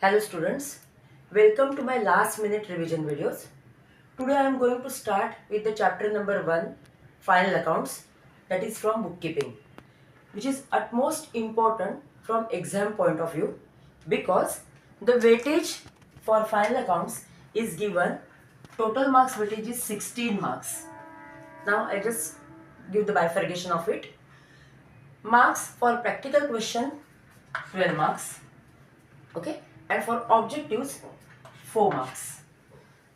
Hello students, welcome to my last minute revision videos. Today I am going to start with the chapter number 1, final accounts, that is from bookkeeping, which is utmost important from exam point of view because the weightage for final accounts is given, total marks weightage is 16 marks. Now I just give the bifurcation of it. Marks for practical question 12 marks, okay, and for objectives 4 marks.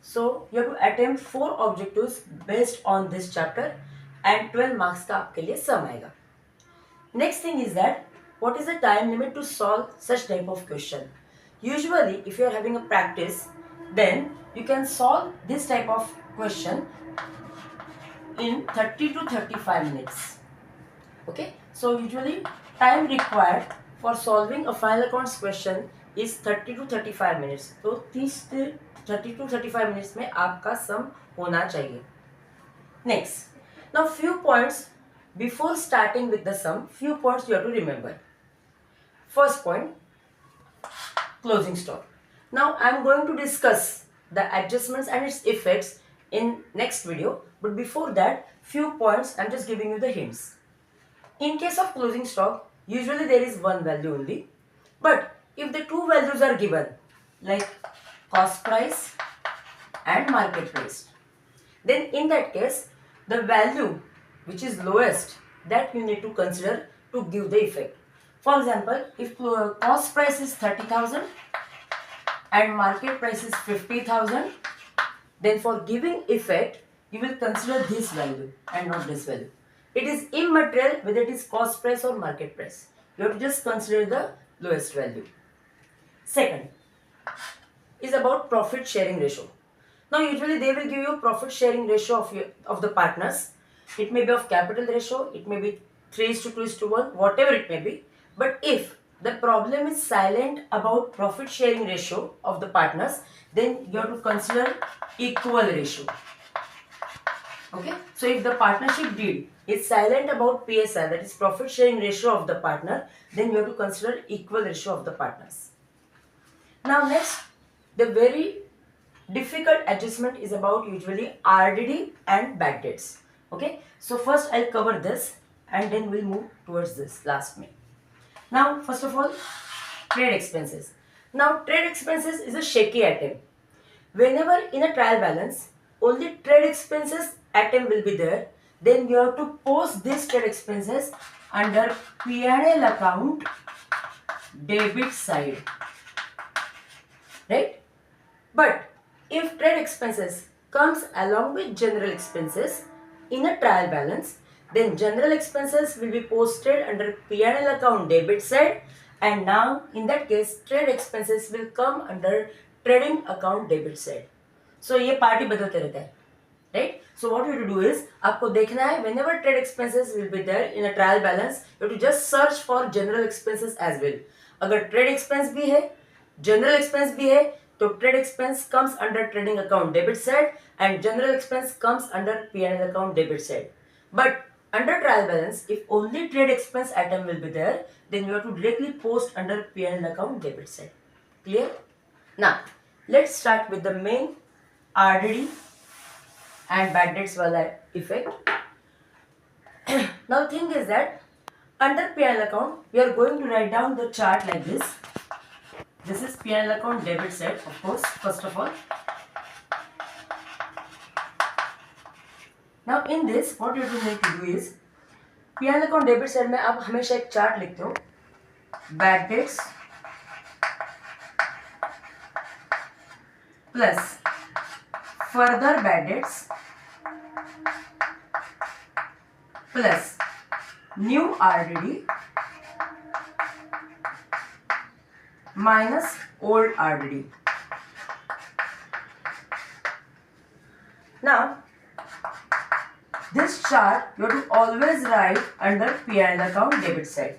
So you have to attempt 4 objectives based on this chapter and 12 marks का आपके लिए sum आएगा. Next thing is that what is the time limit to solve such type of question? Usually if you are having a practice, then you can solve this type of question in 30 to 35 minutes. Okay, so usually time required for solving a final accounts question is 30 to 35 minutes. तो 30 to 35 minutes में आपका sum होना चाहिए. Next, now few points before starting with the sum, few points you have to remember. First point, closing stock. Now I am going to discuss the adjustments and its effects in next video, but before that few points I am just giving you the hints. In case of closing stock, usually there is one value only, but if the two values are given like cost price and market price, then in that case the value which is lowest, that you need to consider to give the effect. For example, if cost price is 30,000 and market price is 50,000, then for giving effect you will consider this value and not this value. It is immaterial whether it is cost price or market price. You have to just consider the lowest value. Second is about profit sharing ratio. Now usually they will give you profit sharing ratio of the partners. It may be of capital ratio, it may be 3:2:1, whatever it may be. But if the problem is silent about profit sharing ratio of the partners, then you have to consider equal ratio. Okay, so if the partnership deed is silent about PSR, that is profit sharing ratio of the partner, then you have to consider equal ratio of the partners. Now next, the very difficult adjustment is about usually RDD and bad debts. Okay, so first I'll cover this and then we'll move towards this last me. Now first of all, trade expenses. Now trade expenses is a shaky item. Whenever in a trial balance only trade expenses item will be there, then you have to post this trade expenses under P&L account debit side, right? But if trade expenses comes along with general expenses in a trial balance, then general expenses will be posted under P&L account debit side, and now in that case trade expenses will come under trading account debit side. So ये party बदलते रहता है, right? So what you have to do is आपको देखना है whenever trade expenses will be there in a trial balance, you have to just search for general expenses as well. अगर trade expense भी है, general expense भी है, तो trade expense comes under trading account debit side and general expense comes under P&L account debit side. But under trial balance, if only trade expense item will be there, then you have to directly post under P&L account debit side. Clear? Now, let's start with the main RDD and bad debts wala effect. Now thing is that under P&L account, we are going to write down the chart like this. This is P&L account debit side, of course, first of all. Now in this, what you need to do is P&L account debit side में आप हमेशा एक chart लिखते हो, bad debts plus further bad debts plus new RDD minus old RDD. Now this chart you have to always write under P&L account debit side.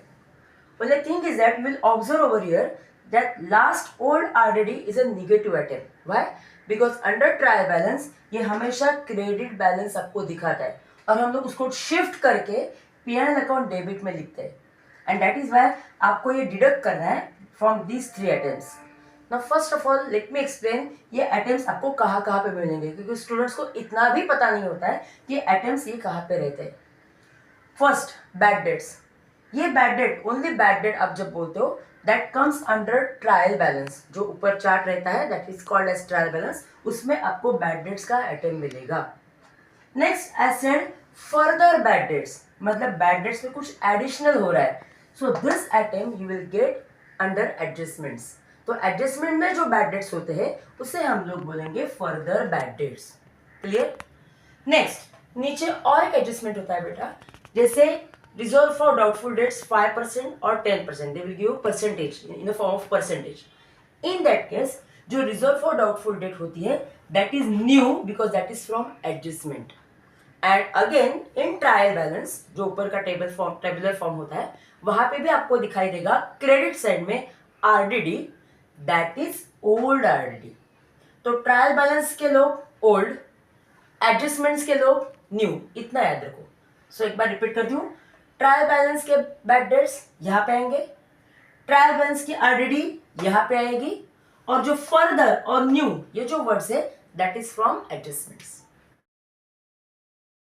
Well, the thing is that you will observe over here that last old RDD is a negative item. Why? Because under trial balance ये हमेशा credit balance आपको दिखाता है और हम लोग उसको shift करके P&L अकाउंट डेबिट में लिखते हैं, एंड दैट इज व्हाई आपको ये डिडक्ट करना है फ्रॉम दीज 3 आइटम्स. ना first of all let me explain ये एटम्स आपको कहाँ कहाँ पे मिलेंगे, क्योंकि स्टूडेंट्स को इतना भी पता नहीं होता है कि एटम्स ये कहाँ पे रहते हैं. First, bad debts. ये bad debt, only bad debt आप जब बोलते हो that comes under trial balance. जो ऊपर चार्ट रहता है that is called as trial balance, उसमें आपको बैड डेट्स का एटम मिलेगा. Next I said further bad debts, मतलब बैड डेट्स में कुछ एडिशनल हो रहा है, so this item you will get under adjustments. तो एडजस्टमेंट में जो बैड डेट्स होते हैं उसे हम लोग बोलेंगे further bad dates. Clear. Next नीचे और एक एडजस्टमेंट होता है बेटा, जैसे रिजर्व फॉर डाउटफुल डेट्स 5% और 10%, they will give percentage in the form of percentage. In that case जो रिजर्व फॉर डाउटफुल डेट होती है that is new because that is from adjustment. And again in trial balance जो ऊपर का tabular form होता है वहां पे भी आपको दिखाई देगा क्रेडिट साइड में RDD, that is old RDD. तो ट्रायल बैलेंस के लोग ओल्ड, एडजस्टमेंट्स के लोग न्यू, इतना याद रखो. सो एक बार रिपीट कर दूं, ट्रायल बैलेंस के बैड डेट्स यहाँ पे आएंगे, ट्रायल बैलेंस की आरडीडी यहाँ पे आएगी, और जो फर्दर और न्यू ये जो वर्ड्स है दैट इज फ्रॉम एडजस्टमेंट्स.